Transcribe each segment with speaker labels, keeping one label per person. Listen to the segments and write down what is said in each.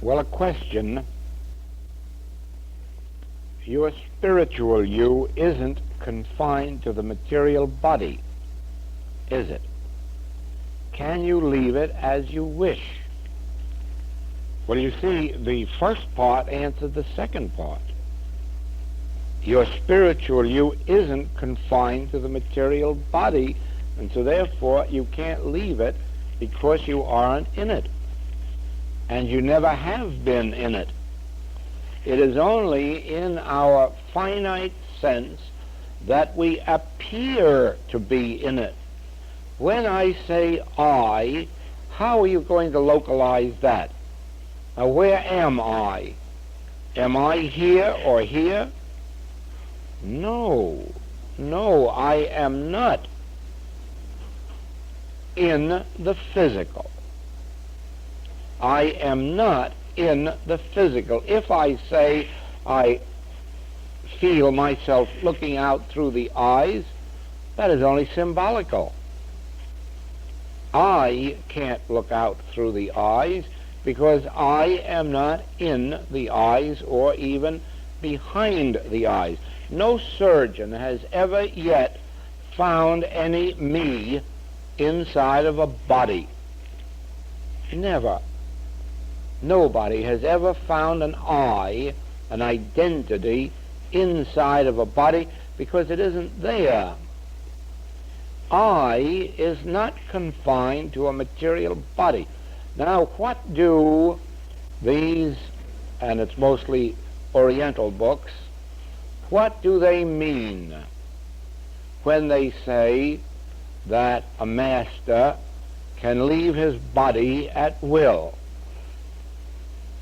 Speaker 1: Well, a question. Your spiritual you isn't confined to the material body, is it? Can you leave it as you wish? Well, you see, the first part answered the second part. Your spiritual you isn't confined to the material body, and so therefore you can't leave it because you aren't in it. And you never have been in it. It is only in our finite sense that we appear to be in it. When I say I, how are you going to localize that? Now, where am I? Am I here or here? No, I am not in the physical. I am not in the physical. If I say I feel myself looking out through the eyes, that is only symbolical. I can't look out through the eyes because I am not in the eyes or even behind the eyes. No surgeon has ever yet found any me inside of a body. Never. Nobody has ever found an I, an identity, inside of a body because it isn't there. I is not confined to a material body. Now, what do these, and it's mostly Oriental books, what do they mean when they say that a master can leave his body at will?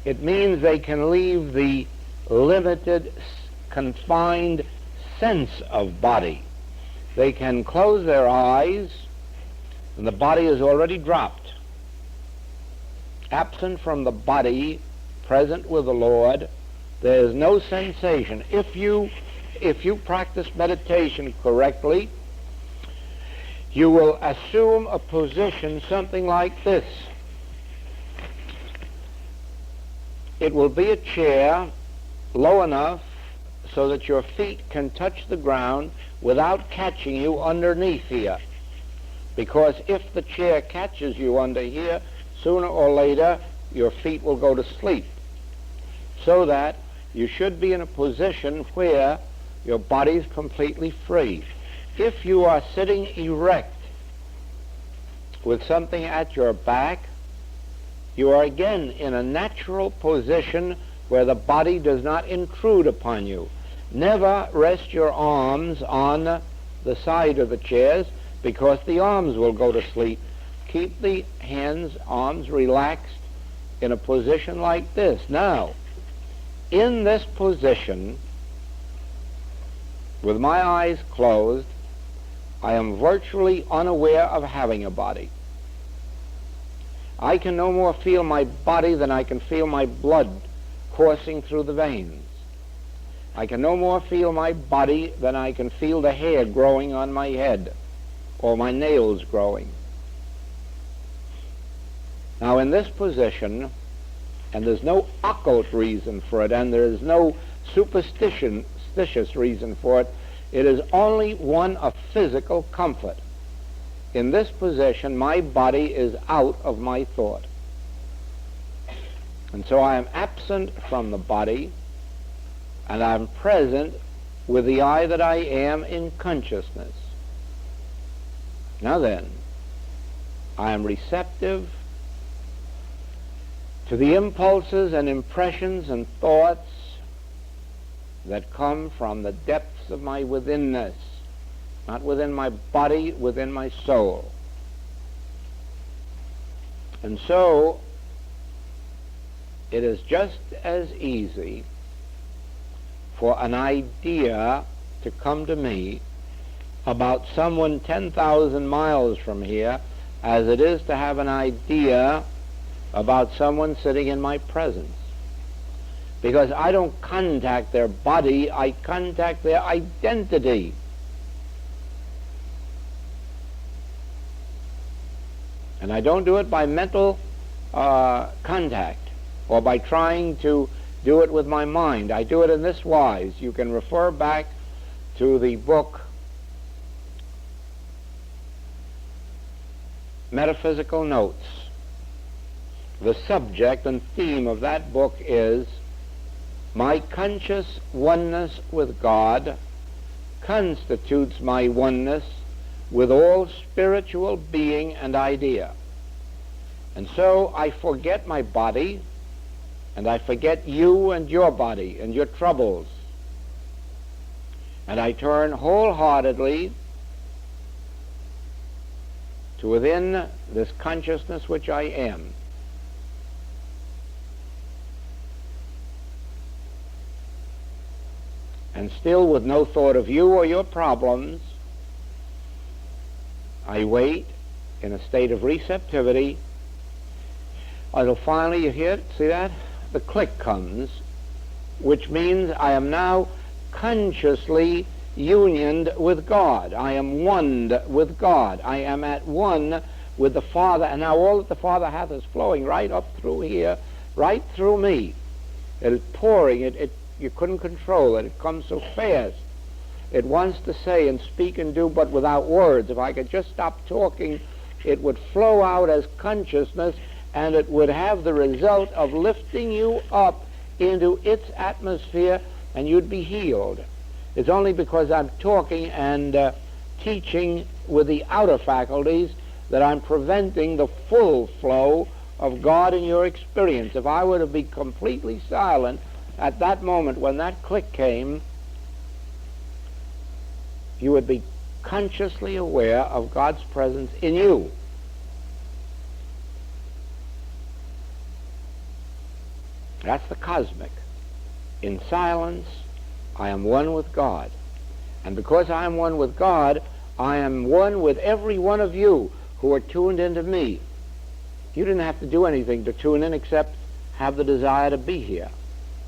Speaker 1: It means they can leave the limited, confined sense of body. They can close their eyes, and the body is already dropped. Absent from the body, present with the Lord, there is no sensation. If you practice meditation correctly, you will assume a position something like this. It will be a chair low enough so that your feet can touch the ground without catching you underneath here. Because if the chair catches you under here, sooner or later your feet will go to sleep. So that you should be in a position where your body is completely free. If you are sitting erect with something at your back, you are again in a natural position where the body does not intrude upon you. Never rest your arms on the side of the chairs because the arms will go to sleep. Keep the arms relaxed in a position like this. Now, in this position, with my eyes closed, I am virtually unaware of having a body. I can no more feel my body than I can feel my blood coursing through the veins. I can no more feel my body than I can feel the hair growing on my head or my nails growing. Now, in this position, and there's no occult reason for it, and there is no superstitious reason for it, it is only one of physical comfort. In this position, my body is out of my thought. And so I am absent from the body, and I'm present with the I that I am in consciousness. Now then, I am receptive to the impulses and impressions and thoughts that come from the depths of my withinness, not within my body, within my soul. And so, it is just as easy for an idea to come to me about someone 10,000 miles from here as it is to have an idea about someone sitting in my presence. Because I don't contact their body, I contact their identity. And I don't do it by mental contact. or by trying to do it with my mind. I do it in this wise. You can refer back to the book Metaphysical Notes. The subject and theme of that book is my conscious oneness with God constitutes my oneness with all spiritual being and idea. And so I forget my body, and I forget you and your body and your troubles. And I turn wholeheartedly to within this consciousness which I am. And still with no thought of you or your problems, I wait in a state of receptivity until finally, you hear it, see that? The click comes, which means I am now consciously unioned with God. I am one with God. I am at one with the Father, and now all that the Father hath is flowing right up through here, right through me. It is pouring. You couldn't control it. It comes so fast. It wants to say and speak and do, but without words. If I could just stop talking, it would flow out as consciousness, and it would have the result of lifting you up into its atmosphere, and you'd be healed. It's only because I'm talking and teaching with the outer faculties that I'm preventing the full flow of God in your experience. If I were to be completely silent at that moment when that click came, you would be consciously aware of God's presence in you. That's the cosmic. In silence, I am one with God. And because I am one with God, I am one with every one of you who are tuned into me. You didn't have to do anything to tune in except have the desire to be here.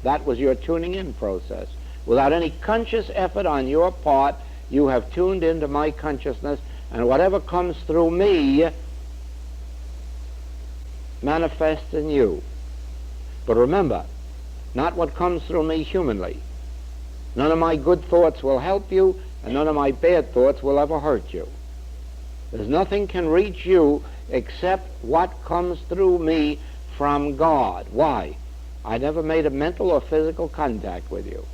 Speaker 1: That was your tuning in process. Without any conscious effort on your part, you have tuned into my consciousness, and whatever comes through me manifests in you. But remember, not what comes through me humanly. None of my good thoughts will help you, and none of my bad thoughts will ever hurt you. There's nothing can reach you except what comes through me from God. Why? I never made a mental or physical contact with you.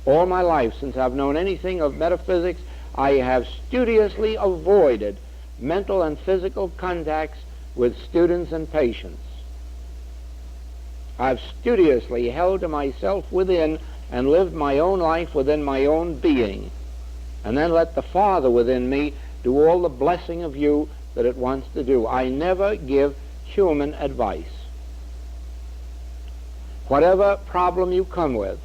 Speaker 1: All my life, since I've known anything of metaphysics, I have studiously avoided mental and physical contacts with students and patients. I've studiously held to myself within and lived my own life within my own being, and then let the Father within me do all the blessing of you that it wants to do. I never give human advice. Whatever problem you come with,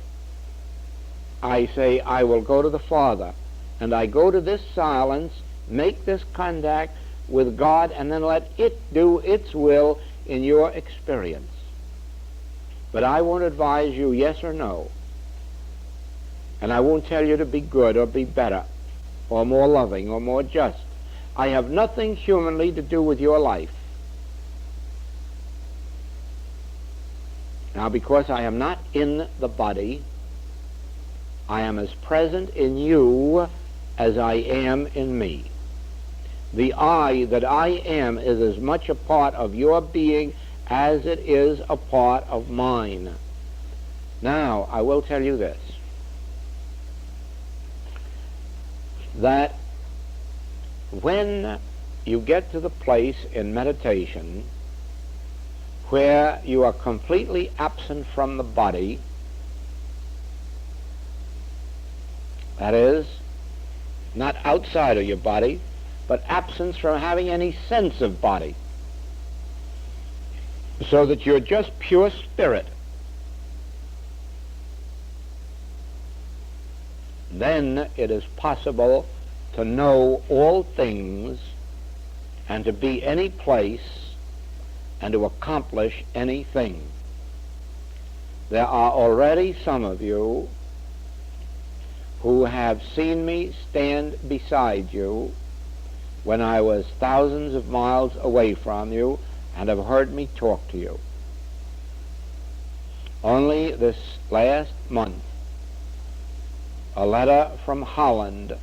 Speaker 1: I say, I will go to the Father, and I go to this silence, make this contact with God, and then let it do its will in your experience. But I won't advise you yes or no. And I won't tell you to be good or be better or more loving or more just. I have nothing humanly to do with your life. Now, because I am not in the body, I am as present in you as I am in me. The I that I am is as much a part of your being as it is a part of mine. Now, I will tell you this, that when you get to the place in meditation where you are completely absent from the body, that is, not outside of your body, but absence from having any sense of body, so that you're just pure spirit, then it is possible to know all things and to be any place and to accomplish anything. There are already some of you who have seen me stand beside you when I was thousands of miles away from you and have heard me talk to you. Only this last month, a letter from Holland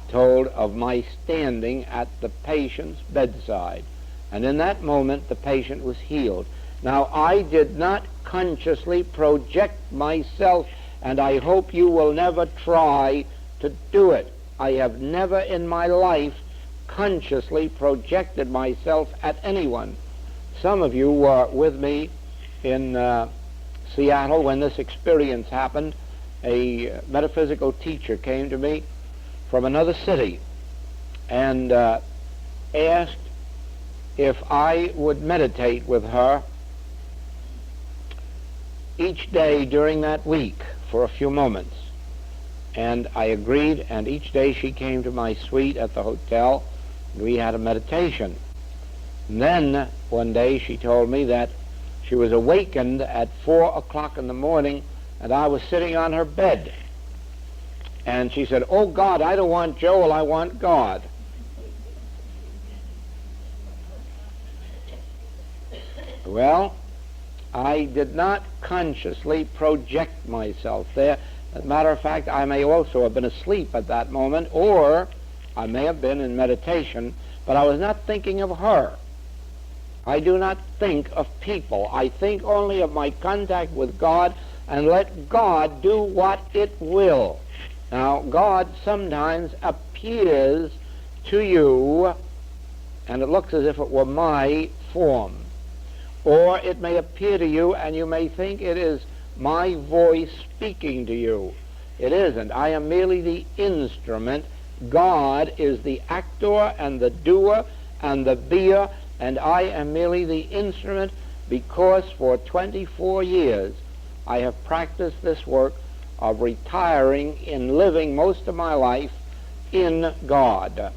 Speaker 1: told of my standing at the patient's bedside, and in that moment the patient was healed. Now, I did not consciously project myself, and I hope you will never try to do it. I have never in my life consciously projected myself at anyone. Some of you were with me in Seattle when this experience happened. A metaphysical teacher came to me from another city and asked if I would meditate with her each day during that week for a few moments. And I agreed, and each day she came to my suite at the hotel, and we had a meditation. And then one day she told me that she was awakened at 4 o'clock in the morning, and I was sitting on her bed. And she said, "Oh God, I don't want Joel, I want God." Well, I did not consciously project myself there. As a matter of fact, I may also have been asleep at that moment, or I may have been in meditation, but I was not thinking of her. I do not think of people. I think only of my contact with God, and let God do what it will. Now, God sometimes appears to you, and it looks as if it were my form. Or it may appear to you, and you may think it is my voice speaking to you. It isn't. I am merely the instrument. God is the actor and the doer and the beer, and I am merely the instrument, because for 24 years I have practiced this work of retiring and living most of my life in God.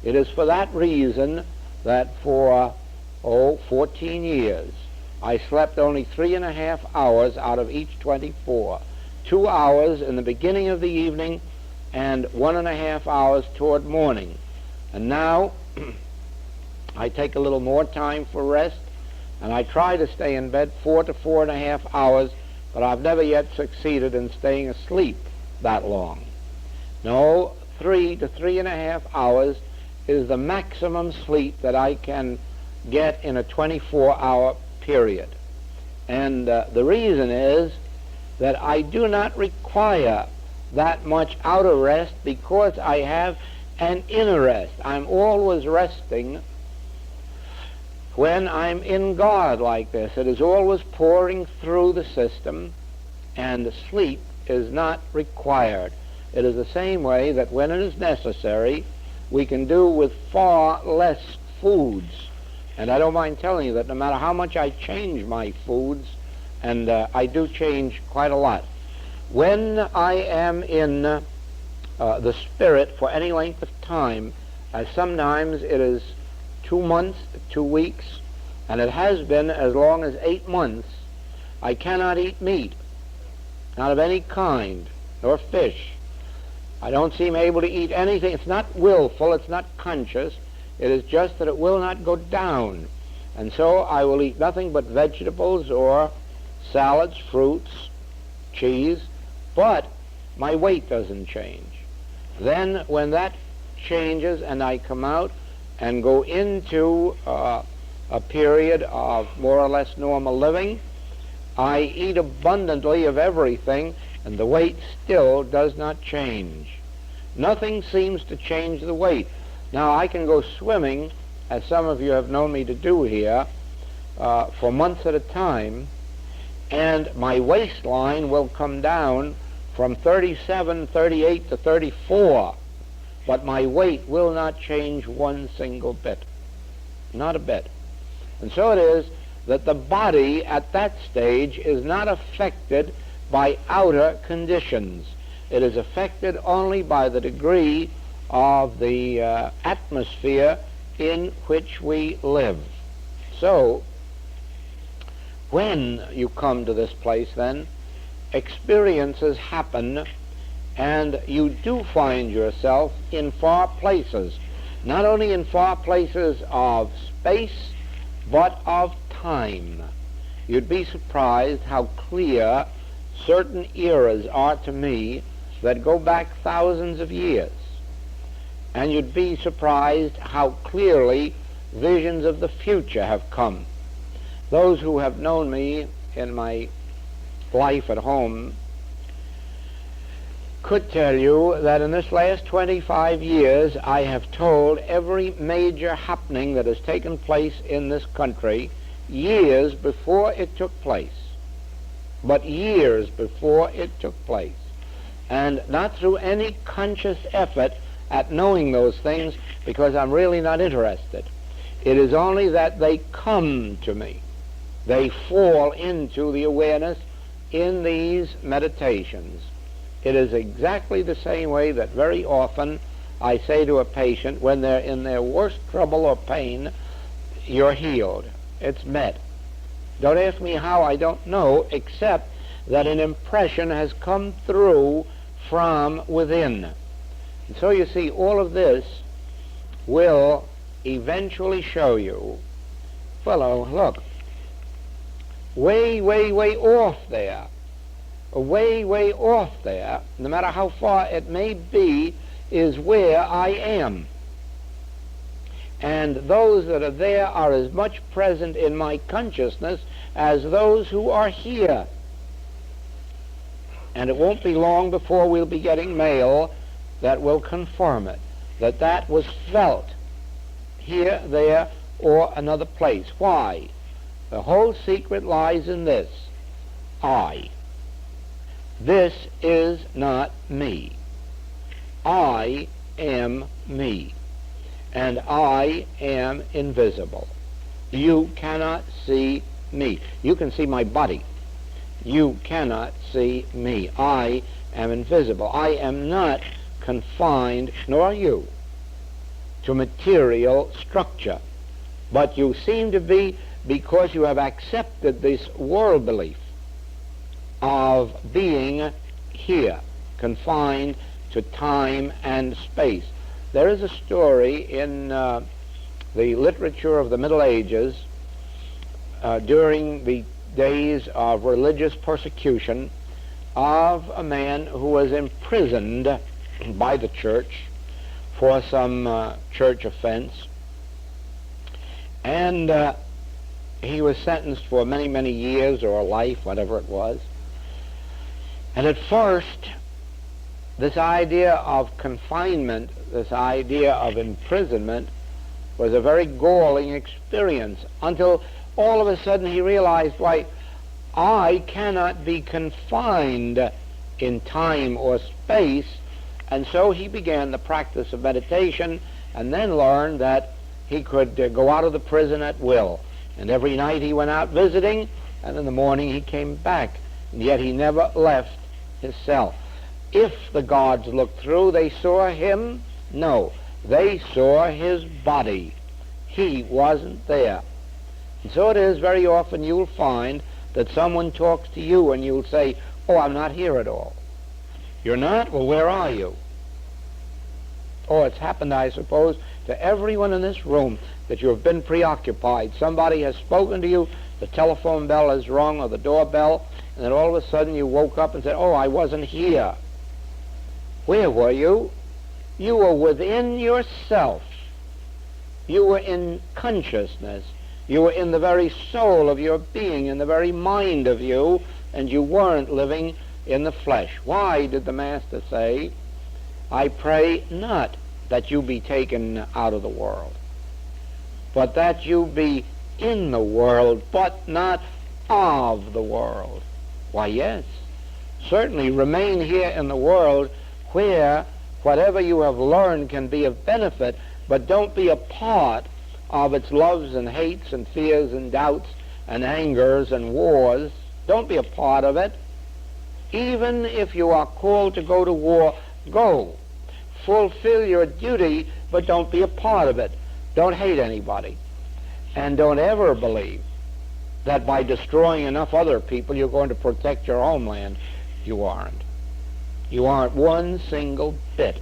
Speaker 1: It is for that reason that for 14 years I slept only 3.5 hours out of each 24. 2 hours in the beginning of the evening and 1.5 hours toward morning. And now I take a little more time for rest, and I try to stay in bed 4 to 4.5 hours, but I've never yet succeeded in staying asleep that long. No, 3 to 3.5 hours is the maximum sleep that I can get in a 24-hour period. And the reason is that I do not require that much outer rest, because I have an inner rest. I'm always resting when I'm in God like this. It is always pouring through the system, and sleep is not required. It is the same way that when it is necessary, we can do with far less foods. And I don't mind telling you that no matter how much I change my foods, and I do change quite a lot, when I am in the spirit for any length of time, as sometimes it is 2 months, 2 weeks, and it has been as long as 8 months, I cannot eat meat, not of any kind, nor fish. I don't seem able to eat anything. It's not willful, it's not conscious. It is just that it will not go down. And so I will eat nothing but vegetables or salads, fruits, cheese, but my weight doesn't change. Then when that changes and I come out and go into a period of more or less normal living, I eat abundantly of everything, and the weight still does not change. Nothing seems to change the weight. Now, I can go swimming, as some of you have known me to do here, for months at a time, and my waistline will come down from 37, 38 to 34, but my weight will not change one single bit. Not a bit. And so it is that the body at that stage is not affected by outer conditions. It is affected only by the degree of the atmosphere in which we live. So, when you come to this place, then, experiences happen, and you do find yourself in far places, not only in far places of space, but of time. you'd be surprised how clear certain eras are to me that go back thousands of years. And you'd be surprised how clearly visions of the future have come. Those who have known me in my life at home could tell you that in this last 25 years I have told every major happening that has taken place in this country years before it took place. But years before it took place. And not through any conscious effort at knowing those things, because I'm really not interested. It is only that they come to me. They fall into the awareness in these meditations. It is exactly the same way that very often I say to a patient when they're in their worst trouble or pain, you're healed. It's met. Don't ask me how, I don't know, except that an impression has come through from within. And so you see, all of this will eventually show you, well, look, way, way, way off there, way, way off there, no matter how far it may be, is where I am. And those that are there are as much present in my consciousness as those who are here. And it won't be long before we'll be getting mail that will confirm it, that that was felt here, there, or another place. Why? The whole secret lies in this. I. This is not me. I am me. And I am invisible. You cannot see me. You can see my body. You cannot see me. I am invisible. I am not confined, nor are you, to material structure. But you seem to be, because you have accepted this world belief of being here, confined to time and space. There is a story in the literature of the Middle Ages during the days of religious persecution of a man who was imprisoned by the church for some church offense, and he was sentenced for many, many years or life, whatever it was. And at first, this idea of confinement, this idea of imprisonment, was a very galling experience, until all of a sudden he realized, why, I cannot be confined in time or space. And so he began the practice of meditation, and then learned that he could go out of the prison at will. And every night he went out visiting, and in the morning he came back. And yet he never left his cell. If the gods looked through, they saw him? No, they saw his body. He wasn't there. And so it is very often you'll find that someone talks to you and you'll say, oh, I'm not here at all. You're not? Well, where are you? Oh, it's happened, I suppose, to everyone in this room that you have been preoccupied. Somebody has spoken to you, the telephone bell has rung or the doorbell, and then all of a sudden you woke up and said, oh, I wasn't here. Where were you? You were within yourself. You were in consciousness. You were in the very soul of your being, in the very mind of you, and you weren't living in the flesh. Why did the Master say, I pray not that you be taken out of the world, but that you be in the world, but not of the world? Why, yes, certainly remain here in the world where whatever you have learned can be of benefit, but don't be a part of its loves and hates and fears and doubts and angers and wars. Don't be a part of it. Even if you are called to go to war, go. Fulfill your duty, but don't be a part of it. Don't hate anybody. And don't ever believe that by destroying enough other people you're going to protect your homeland. You aren't. You aren't one single bit.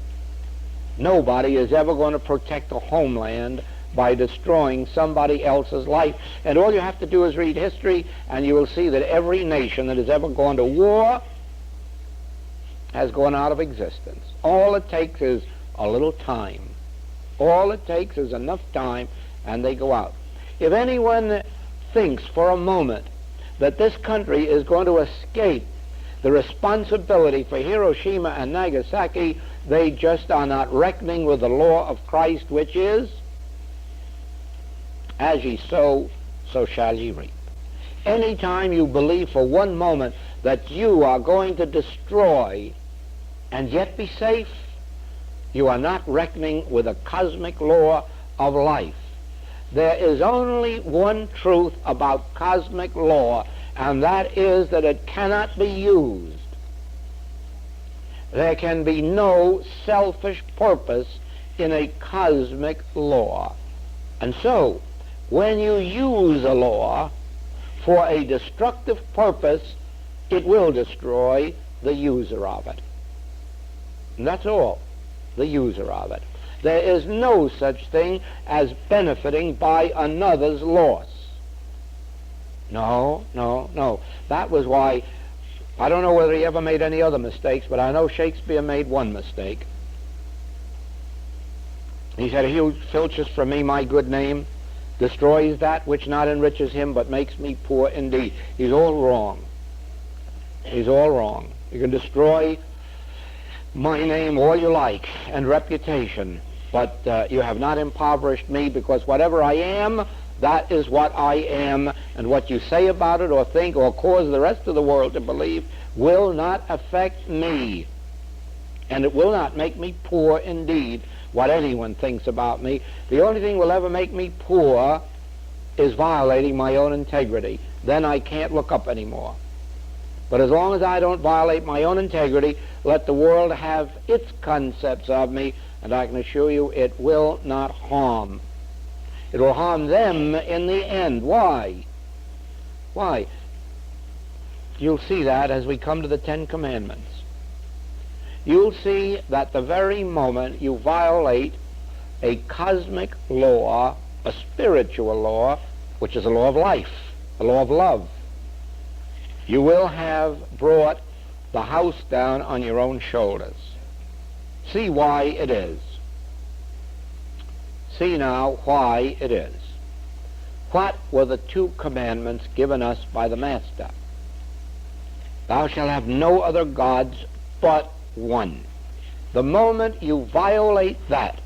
Speaker 1: Nobody is ever going to protect the homeland by destroying somebody else's life. And all you have to do is read history, and you will see that every nation that has ever gone to war has gone out of existence. All it takes is a little time. All it takes is enough time, and they go out. If anyone thinks for a moment that this country is going to escape the responsibility for Hiroshima and Nagasaki, they just are not reckoning with the law of Christ, which is, as ye sow, so shall ye reap. Anytime you believe for one moment that you are going to destroy and yet be safe, you are not reckoning with the cosmic law of life. There is only one truth about cosmic law, and that is that it cannot be used. There can be no selfish purpose in a cosmic law. And so, when you use a law for a destructive purpose, it will destroy the user of it. And that's all, the user of it. There is no such thing as benefiting by another's loss. No, no, no. That was why, I don't know whether he ever made any other mistakes, but I know Shakespeare made one mistake. He said, "He who filches from me my good name destroys that which not enriches him, but makes me poor indeed." He's all wrong. He's all wrong. You can destroy my name all you like and reputation, but you have not impoverished me, because whatever I am, that is what I am, and what you say about it or think or cause the rest of the world to believe will not affect me, and it will not make me poor indeed, what anyone thinks about me. The only thing will ever make me poor is violating my own integrity. Then I can't look up anymore. But as long as I don't violate my own integrity, let the world have its concepts of me, and I can assure you it will not harm. It will harm them in the end. Why? Why? You'll see that as we come to the Ten Commandments. You'll see that the very moment you violate a cosmic law, a spiritual law, which is a law of life, a law of love, you will have brought the house down on your own shoulders. See why it is. See now why it is. What were the two commandments given us by the Master? Thou shalt have no other gods but one. The moment you violate that,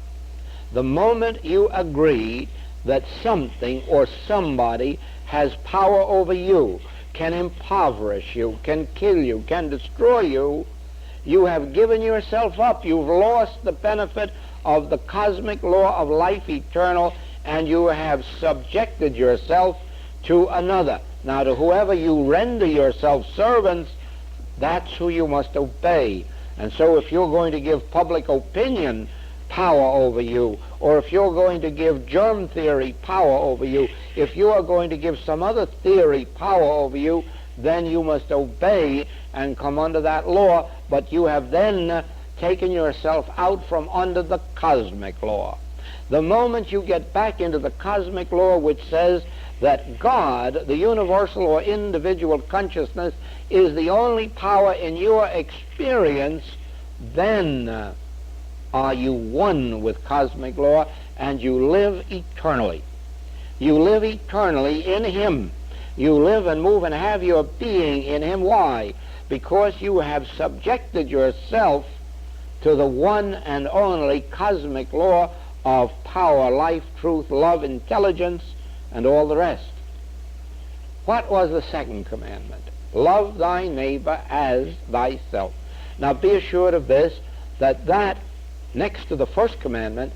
Speaker 1: the moment you agree that something or somebody has power over you, can impoverish you, can kill you, can destroy you, you have given yourself up. You've lost the benefit of the cosmic law of life eternal, and you have subjected yourself to another. Now, to whoever you render yourself servants, that's who you must obey. And so if you're going to give public opinion power over you, or if you're going to give germ theory power over you, if you are going to give some other theory power over you, then you must obey and come under that law. But you have then taken yourself out from under the cosmic law. The moment you get back into the cosmic law, which says that God, the universal or individual consciousness, is the only power in your experience, then are you one with cosmic law, and you live eternally. You live eternally in Him. You live and move and have your being in Him. Why? Because you have subjected yourself to the one and only cosmic law of power, life, truth, love, intelligence, and all the rest. What was the second commandment? Love thy neighbor as thyself. Now be assured of this, that next to the first commandment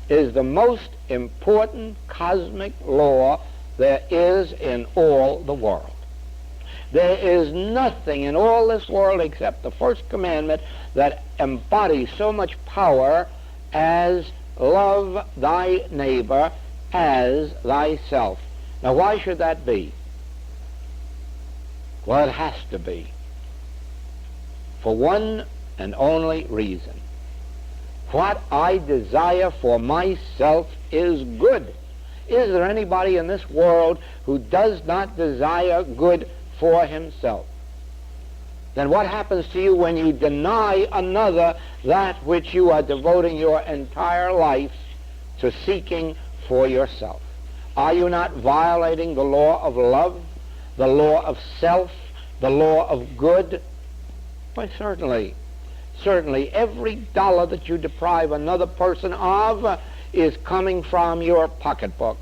Speaker 1: is the most important cosmic law there is in all the world. There is nothing in all this world except the first commandment that embodies so much power as love thy neighbor as thyself. Now why should that be? Well, it has to be. For one and only reason. What I desire for myself is good. Is there anybody in this world who does not desire good for himself? Then what happens to you when you deny another that which you are devoting your entire life to seeking for yourself? Are you not violating the law of love, the law of self, the law of good? Why, certainly. Certainly, every dollar that you deprive another person of is coming from your pocketbook.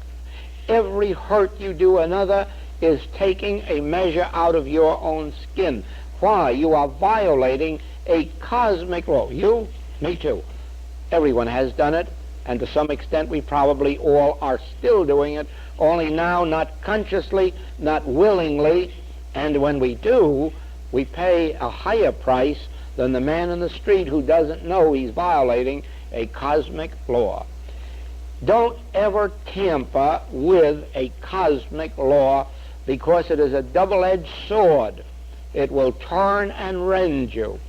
Speaker 1: Every hurt you do another is taking a measure out of your own skin. Why? You are violating a cosmic law. You? Me too. Everyone has done it, and to some extent we probably all are still doing it, only now not consciously, not willingly, and when we do, we pay a higher price than the man in the street who doesn't know he's violating a cosmic law. Don't ever tamper with a cosmic law, because it is a double-edged sword. It will turn and rend you.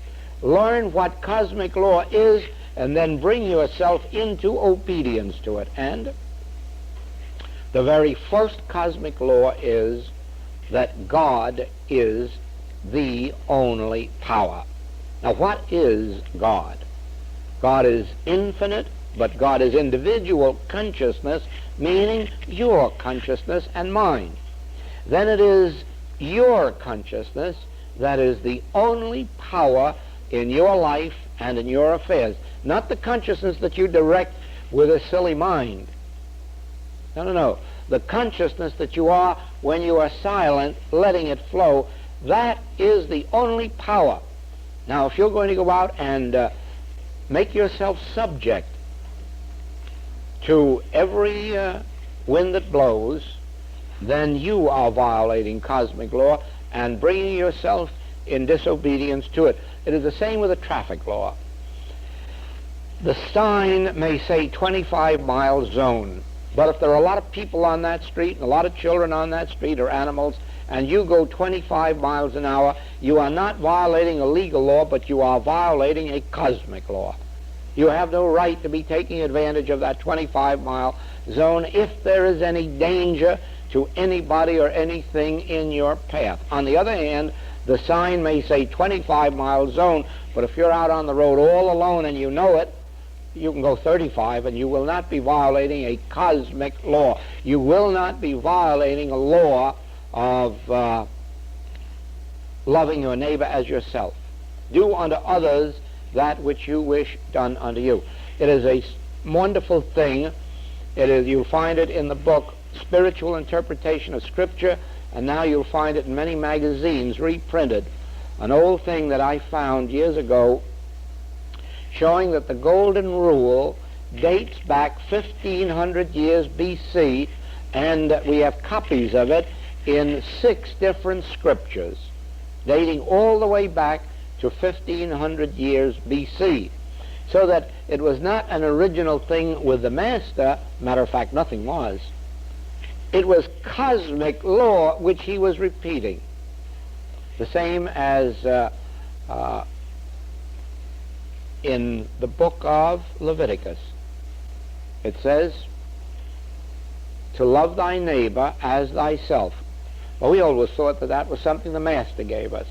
Speaker 1: Learn what cosmic law is, and then bring yourself into obedience to it. And the very first cosmic law is that God is the only power. Now, what is God? God is infinite, but God is individual consciousness, meaning your consciousness and mine. Then it is your consciousness that is the only power in your life and in your affairs. Not the consciousness that you direct with a silly mind. No. The consciousness that you are when you are silent, letting it flow, that is the only power. Now, if you're going to go out and make yourself subject to every wind that blows, then you are violating cosmic law and bringing yourself in disobedience to it. It is the same with a traffic law. The sign may say 25-mile zone, but if there are a lot of people on that street and a lot of children on that street or animals, and you go 25 miles an hour, you are not violating a legal law, but you are violating a cosmic law. You have no right to be taking advantage of that 25-mile zone if there is any danger to anybody or anything in your path. On the other hand, the sign may say 25-mile zone, but if you're out on the road all alone and you know it, you can go 35, and you will not be violating a cosmic law. You will not be violating a law of loving your neighbor as yourself. Do unto others that which you wish done unto you. It is a wonderful thing. You'll find it in the book Spiritual Interpretation of Scripture, and now you'll find it in many magazines reprinted. An old thing that I found years ago showing that the Golden Rule dates back 1,500 years B.C., and we have copies of it in 6 different scriptures, dating all the way back to 1,500 years B.C., so that it was not an original thing with the Master. Matter of fact, nothing was. It was cosmic law which he was repeating. The same as in the book of Leviticus. It says, to love thy neighbor as thyself. Well, we always thought that that was something the Master gave us.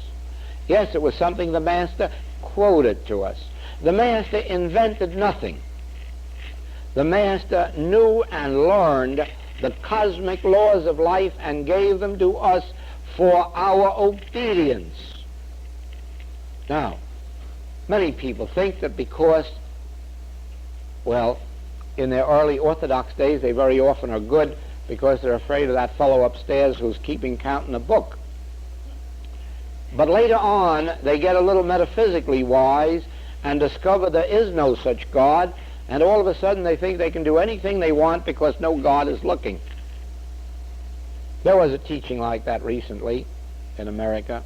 Speaker 1: Yes, it was something the Master quoted to us. The Master invented nothing. The Master knew and learned the cosmic laws of life and gave them to us for our obedience. Now, many people think that because, well, in their early Orthodox days, they very often are good because they're afraid of that fellow upstairs who's keeping count in a book. But later on, they get a little metaphysically wise and discover there is no such God, and all of a sudden they think they can do anything they want because no God is looking. There was a teaching like that recently in America.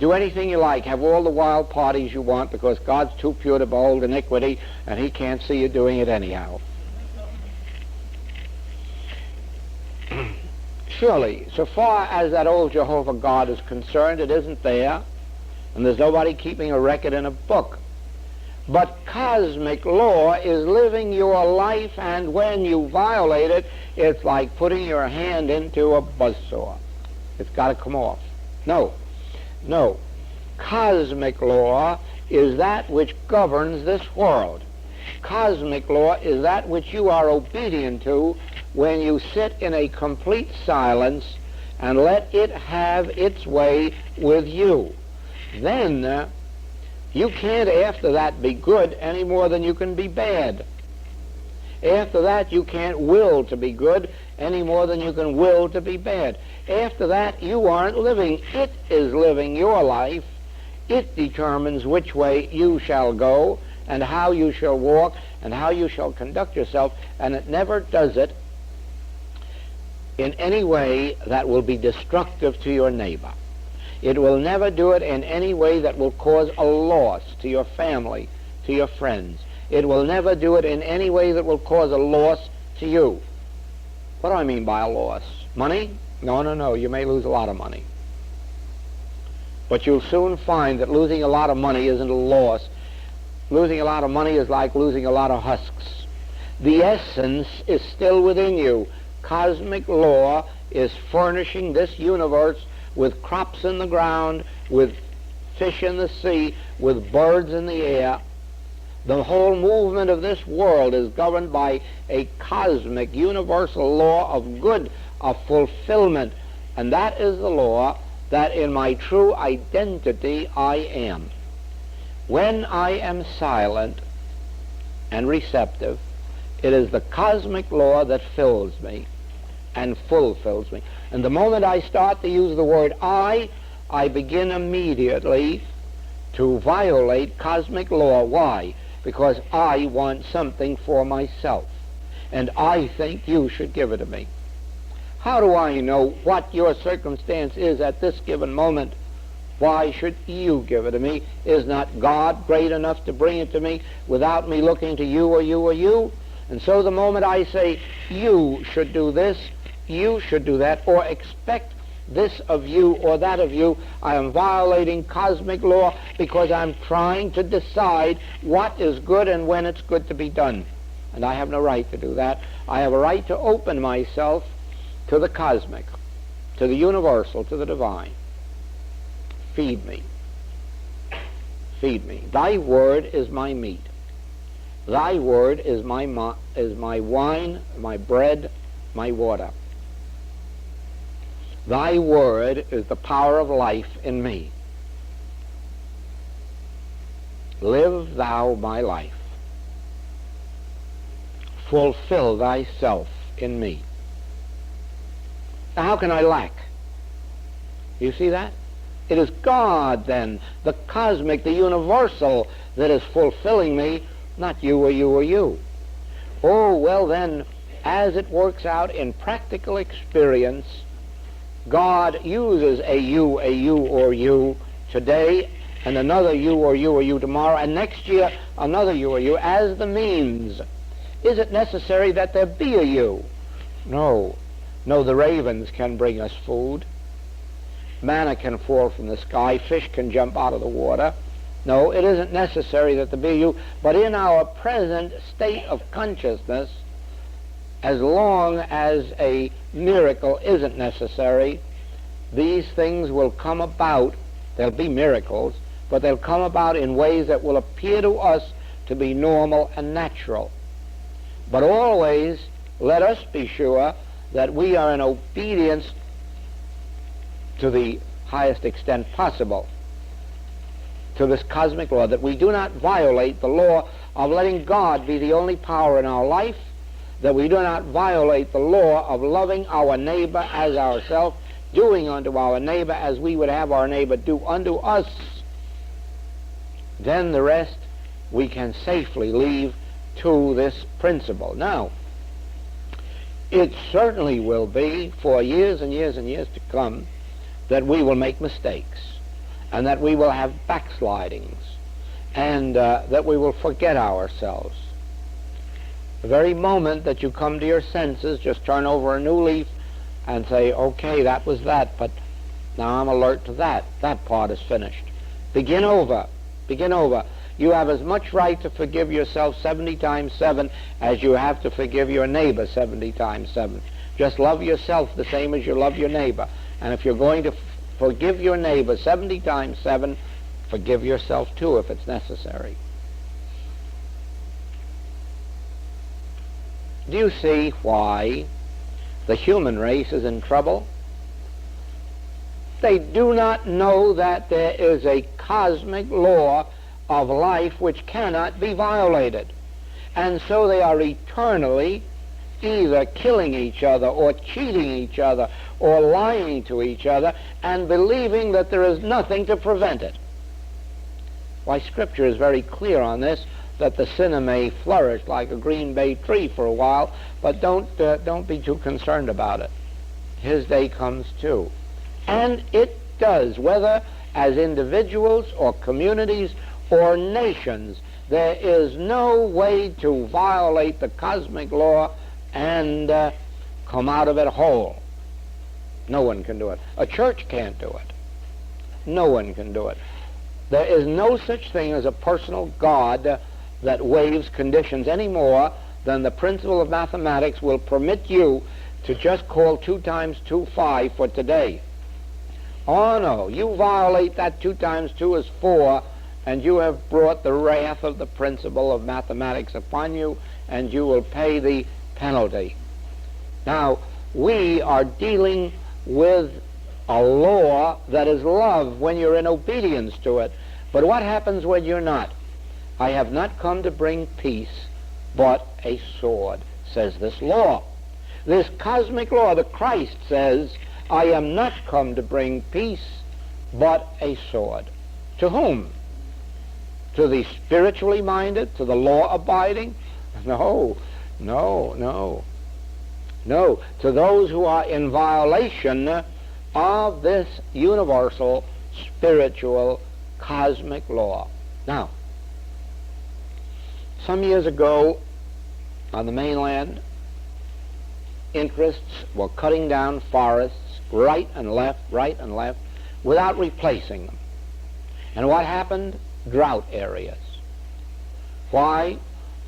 Speaker 1: Do anything you like, have all the wild parties you want, because God's too pure to behold iniquity, and he can't see you doing it anyhow. Surely, so far as that old Jehovah God is concerned, it isn't there, and there's nobody keeping a record in a book. But cosmic law is living your life, and when you violate it, it's like putting your hand into a buzzsaw. It's got to come off. No. Cosmic law is that which governs this world. Cosmic law is that which you are obedient to when you sit in a complete silence and let it have its way with you. Then you can't after that be good any more than you can be bad. After that you can't will to be good any more than you can will to be bad. After that you aren't living. It is living your life. It determines which way you shall go and how you shall walk and how you shall conduct yourself, and it never does it in any way that will be destructive to your neighbor. It will never do it in any way that will cause a loss to your family, to your friends. It will never do it in any way that will cause a loss to you. What do I mean by a loss? Money? No. You may lose a lot of money. But you'll soon find that losing a lot of money isn't a loss. Losing a lot of money is like losing a lot of husks. The essence is still within you. Cosmic law is furnishing this universe with crops in the ground, with fish in the sea, with birds in the air. The whole movement of this world is governed by a cosmic, universal law of good, of fulfillment. And that is the law that in my true identity I am. When I am silent and receptive, it is the cosmic law that fills me and fulfills me. And the moment I start to use the word I begin immediately to violate cosmic law. Why? Because I want something for myself, and I think you should give it to me. How do I know what your circumstance is at this given moment? Why should you give it to me? Is not God great enough to bring it to me without me looking to you or you or you? And so the moment I say, you should do this, you should do that, or expect this of you or that of you, I am violating cosmic law, because I'm trying to decide what is good and when it's good to be done. And I have no right to do that. I have a right to open myself to the cosmic, to the universal, to the divine. Feed me. Feed me. Thy word is my meat. Thy word is my wine, my bread, my water. Thy word is the power of life in me. Live thou my life. Fulfill thyself in me. Now how can I lack? You see that? It is God then, the cosmic, the universal, that is fulfilling me, not you or you or you. Oh, well then, as it works out in practical experience, God uses a you or you today, and another you or you tomorrow, and next year another you or you as the means. Is it necessary that there be a you? No. No, the ravens can bring us food. Manna can fall from the sky. Fish can jump out of the water. No, it isn't necessary that there be a you. But in our present state of consciousness, as long as a miracle isn't necessary, these things will come about. There'll be miracles, but they'll come about in ways that will appear to us to be normal and natural. But always let us be sure that we are in obedience to the highest extent possible to this cosmic law, that we do not violate the law of letting God be the only power in our life, that we do not violate the law of loving our neighbor as ourselves, doing unto our neighbor as we would have our neighbor do unto us. Then the rest we can safely leave to this principle. Now, it certainly will be for years and years and years to come that we will make mistakes, and that we will have backslidings, and that we will forget ourselves. The very moment that you come to your senses, just turn over a new leaf and say, okay, that was that, but now I'm alert to that. That part is finished. Begin over. Begin over. You have as much right to forgive yourself 70 times 7 as you have to forgive your neighbor 70 times 7. Just love yourself the same as you love your neighbor. And if you're going to forgive your neighbor 70 times 7, forgive yourself too if it's necessary. Do you see why the human race is in trouble? They do not know that there is a cosmic law of life which cannot be violated. And so they are eternally either killing each other or cheating each other or lying to each other and believing that there is nothing to prevent it. Why, Scripture is very clear on this, that the sinner may flourish like a green bay tree for a while, but don't be too concerned about it. His day comes too. And it does, whether as individuals or communities or nations. There is no way to violate the cosmic law and come out of it whole. No one can do it. A church can't do it. No one can do it. There is no such thing as a personal God that waives conditions any more than the principle of mathematics will permit you to just call 2 times 2 5 for today. Oh no, you violate that 2 times 2 is 4, and you have brought the wrath of the principle of mathematics upon you, and you will pay the penalty. Now, we are dealing with a law that is love when you're in obedience to it. But what happens when you're not? I have not come to bring peace, but a sword, says this law. This cosmic law, the Christ says, I am not come to bring peace, but a sword. To whom? To the spiritually minded? To the law-abiding? No. To those who are in violation of this universal, spiritual, cosmic law. Now, some years ago, on the mainland, interests were cutting down forests right and left, without replacing them. And what happened? Drought areas. Why?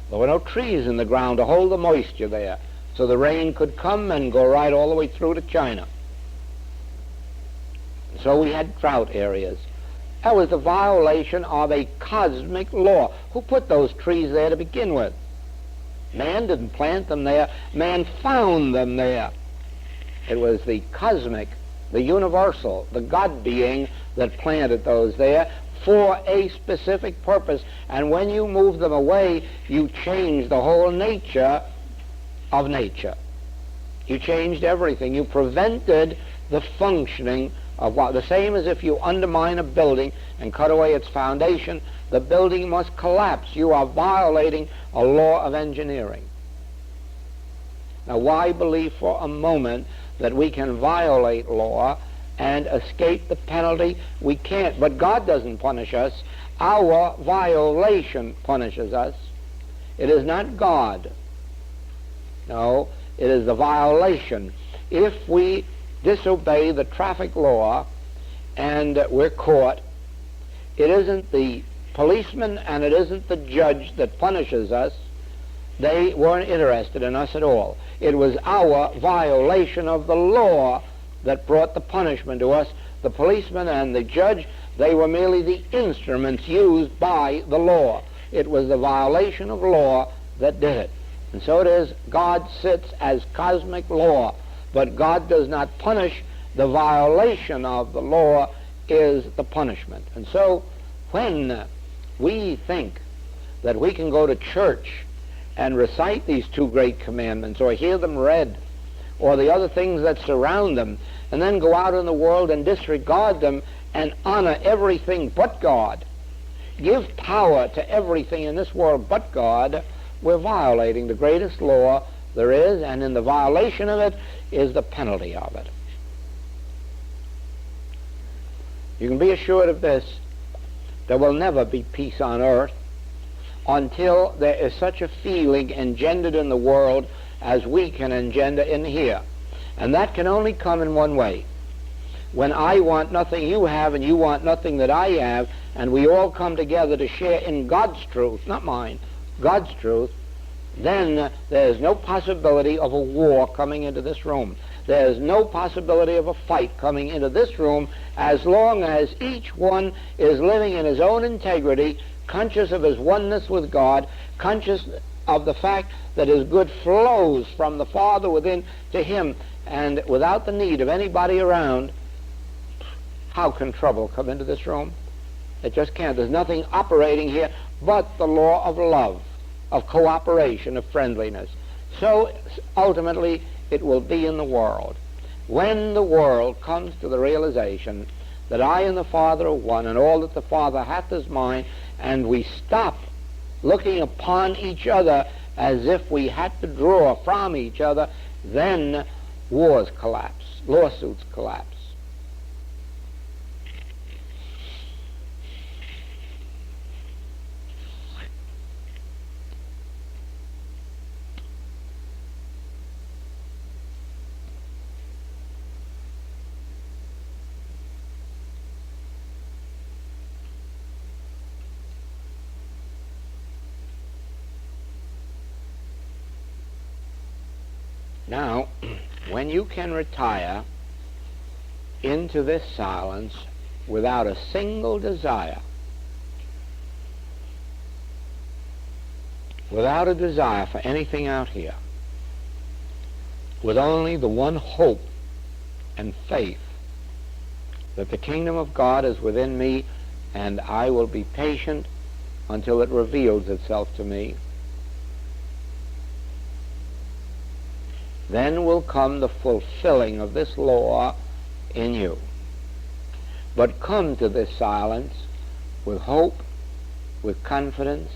Speaker 1: There were no trees in the ground to hold the moisture there, so the rain could come and go right all the way through to China. So we had drought areas. That was the violation of a cosmic law. Who put those trees there to begin with? Man didn't plant them there. Man found them there. It was the cosmic, the universal, the God being that planted those there for a specific purpose. And when you move them away, you change the whole nature of nature. You changed everything. You prevented the functioning of what, the same as if you undermine a building and cut away its foundation, the building must collapse. You are violating a law of engineering. Now, why believe for a moment that we can violate law and escape the penalty? We can't. But God doesn't punish us. Our violation punishes us. It is not God. No, it is the violation. If we disobey the traffic law and we're caught, it isn't the policeman and it isn't the judge that punishes us. They weren't interested in us at all. It was our violation of the law that brought the punishment to us. The policeman and the judge, they were merely the instruments used by the law. It was the violation of law that did it. And so it is, God sits as cosmic law, but God does not punish. The violation of the law is the punishment. And so when we think that we can go to church and recite these 2 great commandments or hear them read or the other things that surround them and then go out in the world and disregard them and honor everything but God, give power to everything in this world but God, we're violating the greatest law there is, and in the violation of it is the penalty of it. You can be assured of this: there will never be peace on earth until there is such a feeling engendered in the world as we can engender in here. And that can only come in one way. When I want nothing you have and you want nothing that I have, and we all come together to share in God's truth, not mine, God's truth, then there's no possibility of a war coming into this room. There's no possibility of a fight coming into this room as long as each one is living in his own integrity, conscious of his oneness with God, conscious of the fact that his good flows from the Father within to him, and without the need of anybody around. How can trouble come into this room? It just can't. There's nothing operating here but the law of love, of cooperation, of friendliness. So ultimately it will be in the world. When the world comes to the realization that I and the Father are one, and all that the Father hath is mine, and we stop looking upon each other as if we had to draw from each other, then wars collapse, lawsuits collapse. Now, when you can retire into this silence without a single desire, without a desire for anything out here, with only the one hope and faith that the kingdom of God is within me, and I will be patient until it reveals itself to me, then will come the fulfilling of this law in you. But come to this silence with hope, with confidence,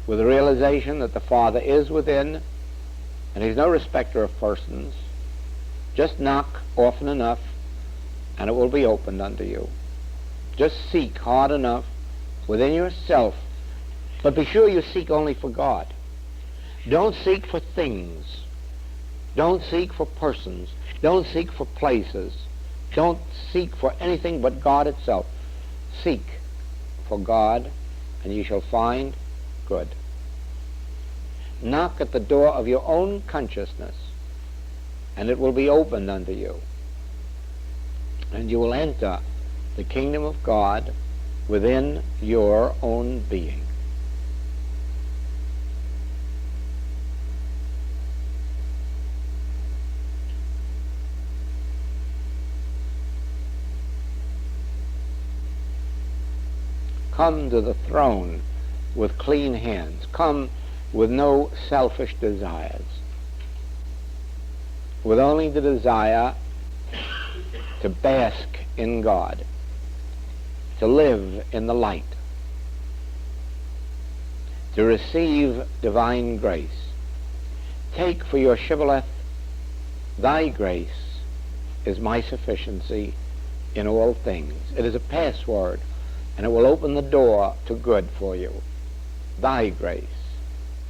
Speaker 1: with the realization that the Father is within, and he's no respecter of persons. Just knock often enough, and it will be opened unto you. Just seek hard enough within yourself, but be sure you seek only for God. Don't seek for things. Don't seek for persons. Don't seek for places. Don't seek for anything but God itself. Seek for God, and you shall find good. Knock at the door of your own consciousness, and it will be opened unto you. And you will enter the kingdom of God within your own being. Come to the throne with clean hands. Come with no selfish desires, with only the desire to bask in God, to live in the light, to receive divine grace. Take for your shibboleth, thy grace is my sufficiency in all things. It is a password, and it will open the door to good for you. Thy grace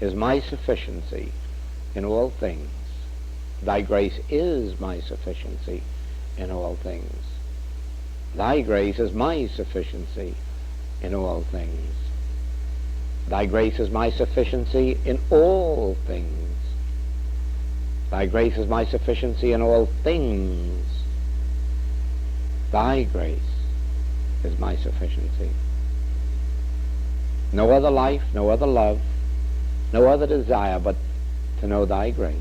Speaker 1: is my sufficiency in all things. Thy grace is my sufficiency in all things. Thy grace is my sufficiency in all things. Thy grace is my sufficiency in all things. Thy grace is my sufficiency in all things. Thy grace is my sufficiency. No other life, no other love, no other desire but to know thy grace.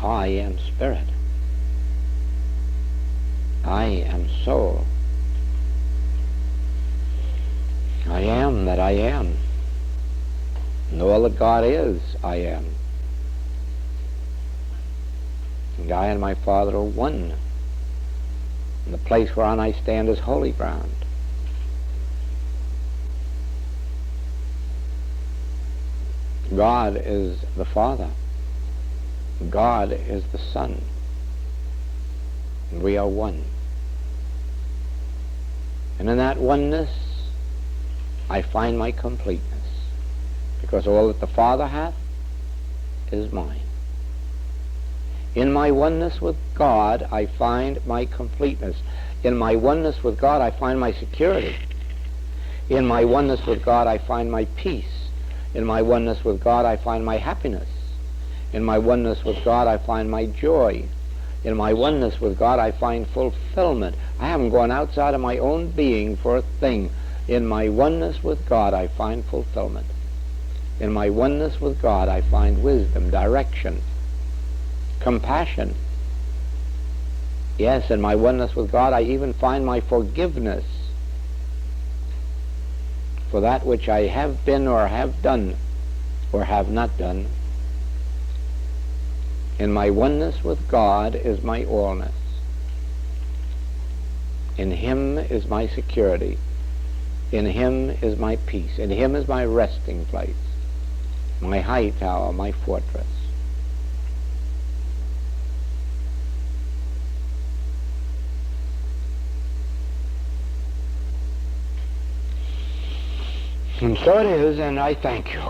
Speaker 1: I am spirit. I am soul. I am that I am. And all that God is, I am. And I and my Father are one. And the place whereon I stand is holy ground. God is the Father. God is the Son. And we are one. And in that oneness, I find my completeness. Because all that the Father hath is mine. In my oneness with God, I find my completeness. In my oneness with God, I find my security. In my oneness with God, I find my peace. In my oneness with God, I find my happiness. In my oneness with God, I find my joy. In my oneness with God, I find fulfillment. I haven't gone outside of my own being for a thing. In my oneness with God, I find fulfillment. In my oneness with God, I find wisdom, direction, compassion. Yes, in my oneness with God, I even find my forgiveness for that which I have been or have done or have not done. In my oneness with God is my allness. In Him is my security. In Him is my peace. In Him is my resting place, my high tower, my fortress. And so it is, and I thank you.